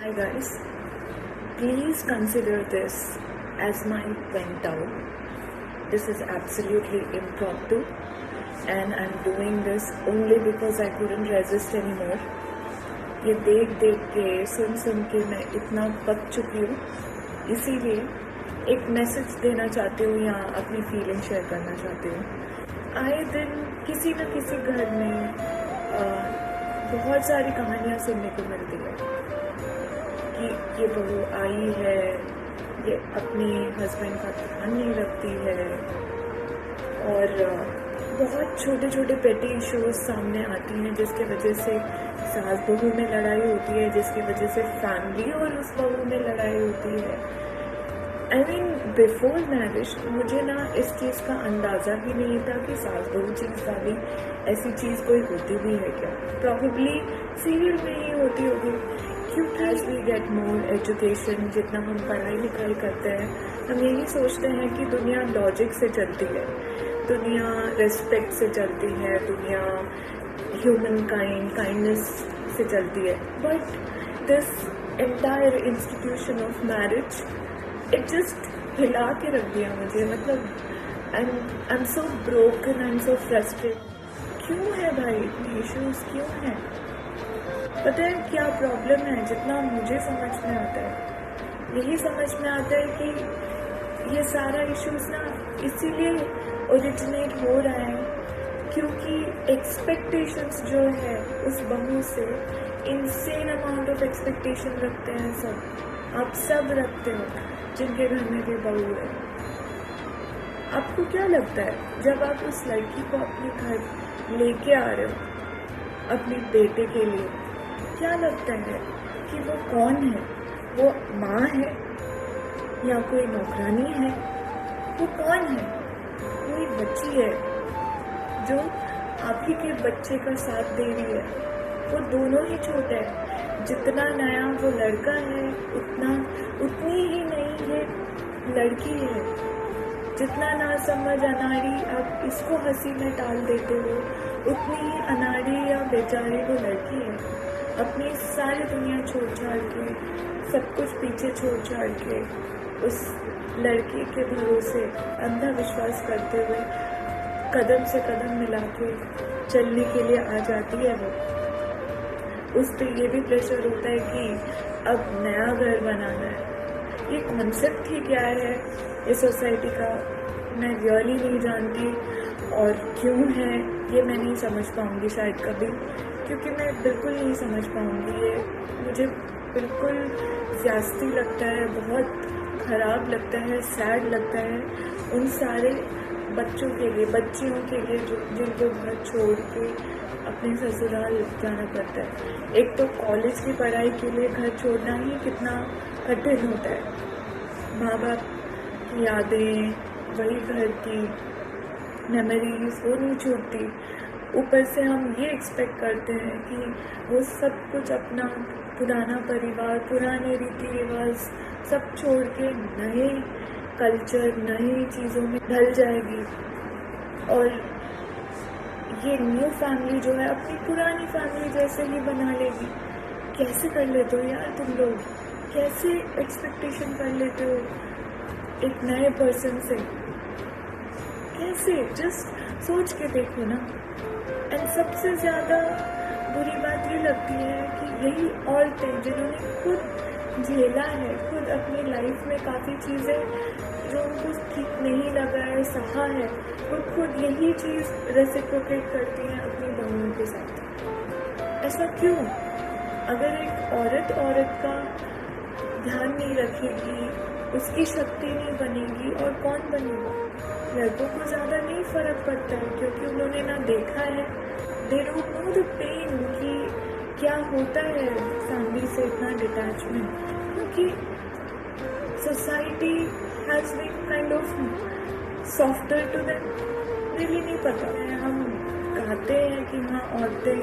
Hi guys, please consider this as my vent out. This is absolutely impromptu and I'm doing this only because I couldn't resist anymore. ये देख देख के सुन के मैं इतना पक चुकी हूँ, इसीलिए एक मैसेज देना चाहती हूँ या अपनी फीलिंग शेयर करना चाहती हूँ। आए दिन किसी न किसी घर में बहुत सारी कहानियाँ सुनने को मिलती है कि ये बहू आई है, ये अपने हस्बैंड का ध्यान नहीं रखती है और बहुत छोटे छोटे पेटी इश्यूज सामने आती हैं जिसके वजह से सास बहू में लड़ाई होती है, जिसकी वजह से फैमिली और उस बहू में लड़ाई होती है। I mean, बिफोर मैरिज मुझे ना इस चीज़ का अंदाज़ा भी नहीं था कि सास बहू चीज़ वाली ऐसी चीज़ कोई होती भी है क्या। प्रॉबेबली सीरियल में ही होती होगी, क्योंकि as we get more education, जितना हम पढ़ाई लिखाई करते हैं हम यही सोचते हैं कि दुनिया लॉजिक से चलती है, दुनिया रिस्पेक्ट से चलती है, दुनिया ह्यूमन काइंडनेस से चलती है। But this entire institution of marriage it just हिला के रख दिया मुझे। मतलब I am so broken, I am so frustrated. क्यों है भाई इतने इश्यूज, क्यों है? पता है क्या प्रॉब्लम है? जितना मुझे समझ में आता है, यही समझ में आता है कि ये सारा इश्यूज ना इसीलिए ओरिजिनेट हो रहा है क्योंकि एक्सपेक्टेशंस जो है उस बहू से इनसेन अमाउंट ऑफ एक्सपेक्टेशन रखते हैं सब। आप सब रखते हो जिनके घर में भी बहू है। आपको क्या लगता है जब आप उस लड़की को अपने घर लेके आ रहे हो अपने बेटे के लिए, क्या लगता है कि वो कौन है? वो माँ है या कोई नौकरानी है? वो कौन है? कोई बच्ची है जो आप ही के बच्चे का साथ दे रही है। वो दोनों ही छोटे हैं, जितना नया वो लड़का है उतनी ही नई ये लड़की है। जितना ना समझ अनाड़ी आप इसको हंसी में टाल देते हो, उतनी ही अनाड़ी या बेचारी वो लड़की है। अपनी सारी दुनिया छोड़ छाड़ के, सब कुछ पीछे छोड़ छाड़ के उस लड़की के भरोसे अंधा विश्वास करते हुए कदम से कदम मिला के चलने के लिए आ जाती है। वो उस पर ये भी प्रेशर होता है कि अब नया घर बनाना है। ये कॉन्सेप्ट ही क्या है ये सोसाइटी का, मैं रियली नहीं जानती। और क्यों है ये मैं नहीं समझ पाऊँगी शायद कभी, क्योंकि मैं बिल्कुल नहीं समझ पाऊँगी। ये मुझे बिल्कुल ज़्यादती लगता है, बहुत ख़राब लगता है, सैड लगता है उन सारे बच्चों के लिए, बच्चियों के लिए जो जिनको घर छोड़ के अपने ससुराल जाना पड़ता है। एक तो कॉलेज की पढ़ाई के लिए घर छोड़ना ही कितना कठिन होता है। माँ बाप की यादें, वही घर की मेमोरीज वो नहीं छूटती। ऊपर से हम ये एक्सपेक्ट करते हैं कि वो सब कुछ अपना पुराना परिवार, पुराने रीति रिवाज सब छोड़ के नए कल्चर, नई चीज़ों में ढल जाएगी और ये न्यू फैमिली जो है अपनी पुरानी फैमिली जैसे ही बना लेगी। कैसे कर लेते हो यार तुम लोग? कैसे एक्सपेक्टेशन कर लेते हो एक नए पर्सन से? कैसे? जस्ट सोच के देखो ना। एंड सबसे ज़्यादा बुरी बात ये लगती है कि यही औरतें जिन्होंने खुद झेला है, खुद अपनी लाइफ में काफ़ी चीज़ें जो उनको ठीक नहीं लगा है, सहा है, वो खुद यही चीज़ रेसिप्रोकेट करती हैं अपनी बहनों के साथ। ऐसा क्यों? अगर एक औरत का ध्यान नहीं रखेगी, उसकी शक्ति नहीं बनेगी और कौन बनेगा? लड़कों को ज़्यादा नहीं फ़र्क पड़ता है क्योंकि उन्होंने ना देखा है, they don't know the pain कि क्या होता है फैमिली से इतना डिटैचमेंट, क्योंकि society has been kind of softer to them. Really नहीं पता है। हम कहते हैं कि हाँ औरतें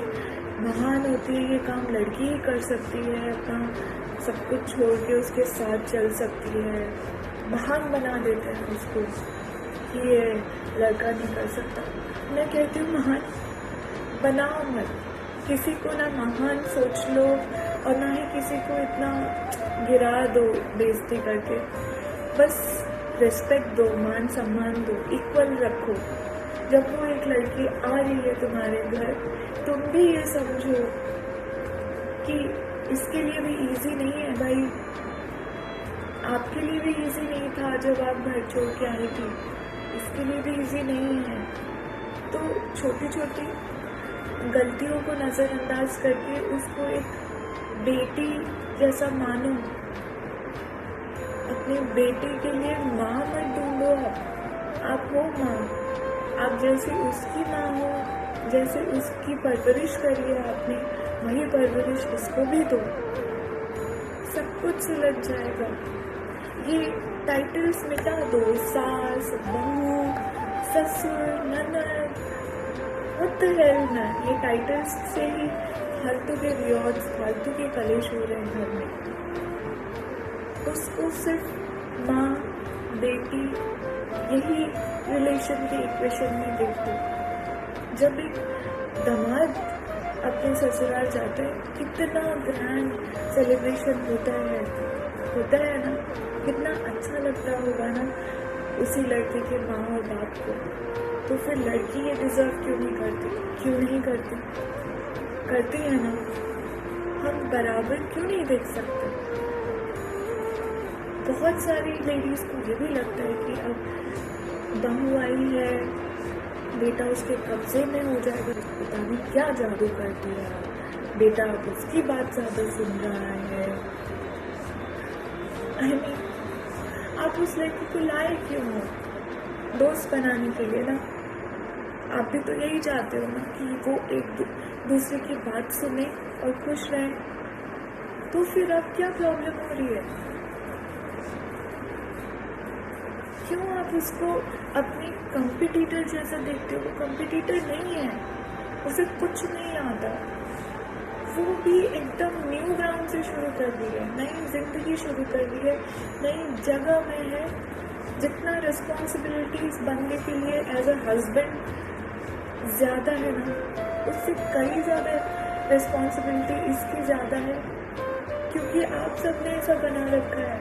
महान होती है, ये काम लड़की ही कर सकती है, अपना सब कुछ छोड़ के उसके साथ चल सकती है। महान बना देते हैं उसको कि ये लड़का नहीं कर सकता। मैं कहती हूँ महान बनाओ मत, किसी को ना महान सोच लो, और ना ही किसी को इतना गिरा दो बेइज्जती करके। बस रिस्पेक्ट दो, मान सम्मान दो, इक्वल रखो। जब वो एक लड़की आ रही है तुम्हारे घर, तुम भी ये समझो कि इसके लिए भी इजी नहीं है भाई, आपके लिए भी इजी नहीं था जब आप घर छोड़ के आई थी, इसके लिए भी इजी नहीं है। तो छोटी छोटी गलतियों को नज़रअंदाज करके उसको एक बेटी जैसा मानो। अपने बेटे के लिए माँ मत ढूंढो, आप हो माँ, आप जैसे उसकी माँ हो, जैसे उसकी परवरिश करी है आपने, वही परवरिश इसको भी दो, सब कुछ सुलझ जाएगा। ये टाइटल्स मिटा दो, सास, बहू, ससुर, ननद, व्हाट द हेल मैन, ये टाइटल्स से ही फालतू के विरोध, फालतू के कलेश हो रहे हैं घर में। उसको सिर्फ माँ बेटी यही रिलेशन के इक्वेशन में देखो। जब एक दामाद अपने ससुराल जाता है, कितना ग्रैंड सेलिब्रेशन होता है ना, कितना अच्छा लगता होगा ना उसी लड़के के माँ और बाप को। तो फिर लड़की ये डिजर्व क्यों नहीं करती? करती है ना। हम बराबर क्यों नहीं देख सकते? बहुत सारी लेडीज को ये भी लगता है कि अब बहू आई है, बेटा उसके कब्जे में हो जाएगा, पता नहीं क्या जादू कर दिया, बेटा अब उसकी बात ज़्यादा सुन रहा है। आप उस लड़की को लाए क्यों हो? दोस्त बनाने के लिए ना। आप भी तो यही चाहते हो ना कि वो एक दूसरे की बात सुने और खुश रहे। तो फिर अब क्या प्रॉब्लम हो रही है? क्यों आप उसको अपनी कंपटीटर जैसा देखते हो? वो कंपटीटर नहीं है, उसे कुछ नहीं आता। वो भी एकदम न्यू ग्राउंड से शुरू कर दी है, नई जिंदगी शुरू कर दी है, नई जगह में है। जितना रिस्पॉन्सिबिलिटीज बनने के लिए एज अ हस्बैंड ज़्यादा है ना, उससे कई ज़्यादा रिस्पॉन्सिबिलिटी इसकी ज़्यादा है, क्योंकि आप सबने ऐसा बना रखा है।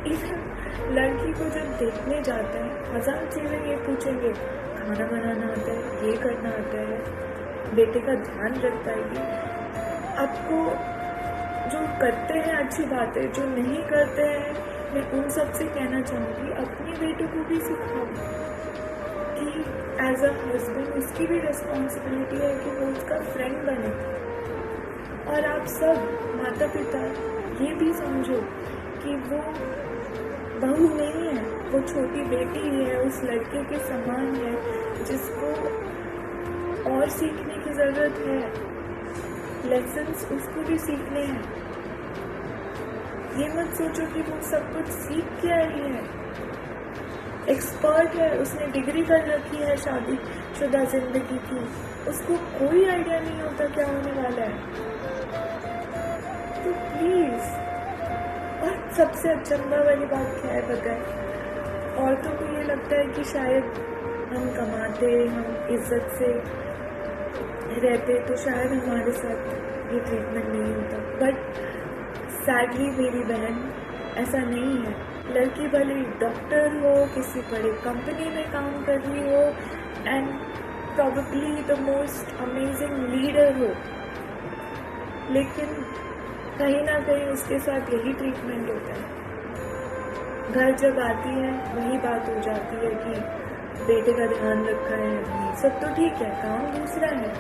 इवन लड़की को जब देखने जाते हैं, 1000 चीज़ें ये पूछेंगे, खाना बनाना आता है, ये करना आता है, बेटे का ध्यान रखता है कि आपको जो करते हैं अच्छी बात है, जो नहीं करते हैं मैं उन सब से कहना चाहूँगी अपनी बेटी को भी सिखाओ कि एज अ हस्बैंड उसकी भी रिस्पॉन्सिबिलिटी है कि वो उसका फ्रेंड बने। और आप सब माता पिता ये भी समझो कि वो बहू नहीं है, वो छोटी बेटी ही है, उस लड़के के समान है जिसको और सीखने की ज़रूरत है, लेसन्स उसको भी सीखने हैं। ये मत सोचो कि वो सब कुछ सीख के आई है, एक्सपर्ट है, उसने डिग्री कर रखी है शादीशुदा जिंदगी की, उसको कोई आइडिया नहीं होता क्या होने वाला है। तो प्लीज, और सबसे अचंभा वाली बात क्या है पता है? औरतों को ये लगता है कि शायद हम कमाते, हम इज्जत से रहते तो शायद हमारे साथ ये ट्रीटमेंट नहीं होता। बट सैडली मेरी बहन, ऐसा नहीं है। लड़की भले डॉक्टर हो, किसी बड़े कंपनी में काम कर रही हो, and probably the most amazing leader हो, लेकिन कहीं ना कहीं उसके साथ यही ट्रीटमेंट होता है। घर जब आती है वही बात हो जाती है कि बेटे का ध्यान रखा है, नहीं सब तो ठीक है, काम दूसरा है,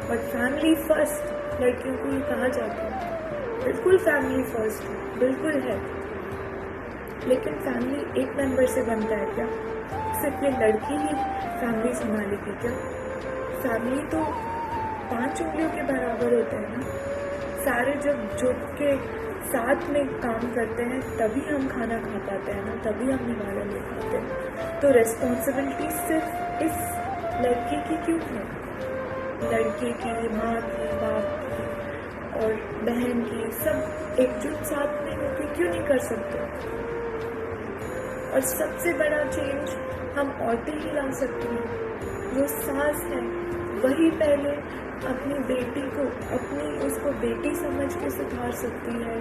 बट फैमिली फर्स्ट लड़कियों को ये कहा जाता है। बिल्कुल फैमिली फर्स्ट, बिल्कुल है, लेकिन फैमिली एक मेंबर से बनता है क्या? सिर्फ ये लड़की ही फैमिली संभालेगी क्या? फैमिली तो 5 उंगलियों के बराबर होते हैं ना। सारे जब जुट के साथ में काम करते हैं तभी हम खाना खा पाते हैं ना, तभी हम निवाला ले पाते हैं। तो रिस्पॉन्सिबिलिटी सिर्फ इस लड़की की क्यों है? लड़के की, माँ की, बाप की और बहन की, सब एकजुट साथ में होकर क्यों नहीं कर सकते? और सबसे बड़ा चेंज हम औरतें ही ला सकती हैं। जो सास है वही पहले अपनी बेटी को उसको बेटी समझ के सुधार सकती है,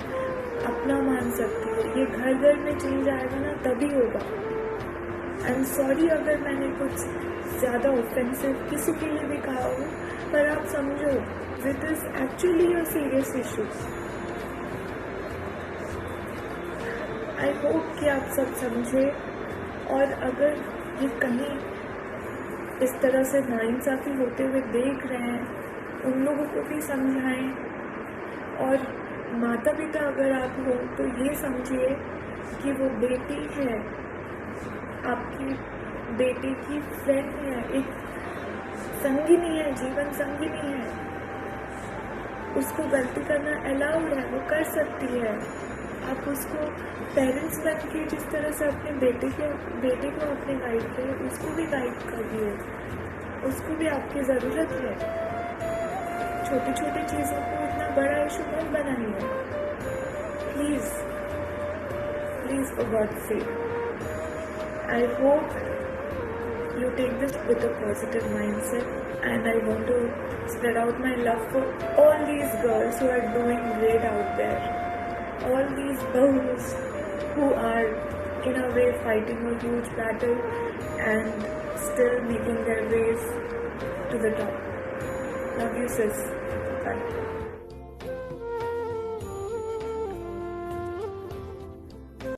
अपना मान सकती है। ये घर घर में चेंज आएगा ना, तभी होगा। आई एम सॉरी अगर मैंने कुछ ज़्यादा ऑफेंसिव किसी के लिए भी कहा हो, पर आप समझो this is actually a serious issue. I hope कि आप सब समझे, और अगर ये कहीं इस तरह से नाइंसाफ़ी होते हुए देख रहे हैं, उन लोगों को भी समझाएं। और माता पिता अगर आप हो तो ये समझिए कि वो बेटी है, आपकी बेटी की फ्रेंड है, एक संगिनी है, जीवन संगिनी है। उसको गलती करना अलाउड है, वो कर सकती है। आप उसको पेरेंट्स बन के जिस तरह से अपने बेटे को अपने गाइड करें, उसको भी गाइड करिए। उसको भी आपकी ज़रूरत है। छोटी छोटी चीज़ों को इतना बड़ा इशू मत बनाइए, please please, for god's sake. I hope you take this with a positive mindset, and I want to spread out my love for all these girls who are doing great out there, all these bahus who are in a way fighting a huge battle and still making their ways to the top. Love you sis. Bye.